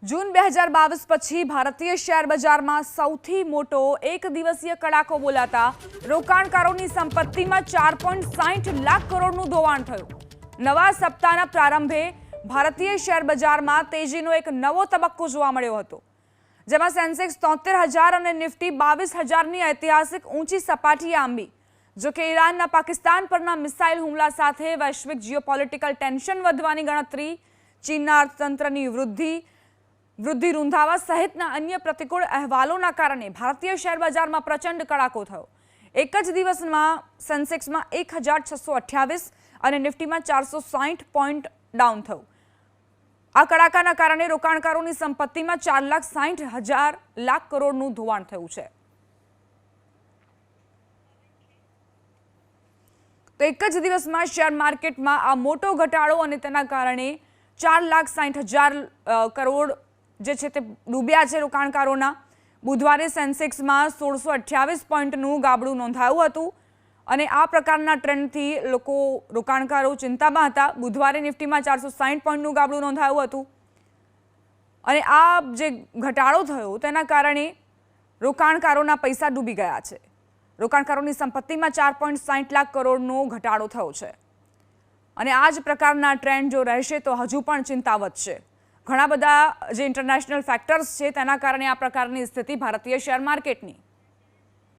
જૂન 2022 પછી ભારતીય શેર બજારમાં સૌથી મોટો એક દિવસીય કડાકો બોલાતા રોકાણકારોની સંપત્તિમાં 4.60 લાખ કરોડનું ધોવાણ થયું. નવા સપ્તાહના પ્રારંભે ભારતીય શેર બજારમાં તેજીનો એક નવો તબક્કો જોવા મળ્યો હતો, જેમાં સેન્સેક્સ 73,000 અને નિફ્ટી 22,000ની ઐતિહાસિક ઊંચી સપાટીએ આંબી. જોકે ઈરાનના પાકિસ્તાન પરના મિસાઇલ હુમલા સાથે વૈશ્વિક જીઓપોલિટિકલ ટેન્શન વધવાની ગણતરી, ચીનના અર્થતંત્રની વૃદ્ધિ રૂંધાવા સહિતના અન્ય પ્રતિકૂળ અહેવાલોના કારણે ભારતીય શેર બજારમાં પ્રચંડ કડાકો થયો. એક જ દિવસમાં સેન્સેક્સમાં 1,628 અને નિફ્ટીમાં 460 પોઈન્ટ ડાઉન થયું. આ કડાકાના કારણે રોકાણકારોની સંપત્તિમાં 4,60,000 લાખ કરોડનું ધોવાણ થયું છે. તો એક જ દિવસમાં શેર માર્કેટમાં આ મોટો ઘટાડો અને તેના કારણે 4,60,000 કરોડ જે છે તે ડૂબ્યા છે રોકાણકારોના. બુધવારે સેન્સેક્સમાં 1,628 પોઈન્ટનું ગાબડું નોંધાયું હતું અને આ પ્રકારના ટ્રેન્ડથી રોકાણકારો ચિંતામાં હતા. બુધવારે નિફ્ટીમાં 460 પોઈન્ટનું ગાબડું નોંધાયું હતું અને આ જે ઘટાડો થયો તેના કારણે રોકાણકારોના પૈસા ડૂબી ગયા છે. રોકાણકારોની સંપત્તિમાં 4.60 લાખ કરોડનો ઘટાડો થયો છે અને આ જ પ્રકારના ટ્રેન્ડ જો રહેશે તો હજુ પણ ચિંતા વધશે. ઘણા બધા જે ઇન્ટરનેશનલ ફેક્ટર્સ છે તેના કારણે આ પ્રકારની સ્થિતિ ભારતીય શેર માર્કેટની.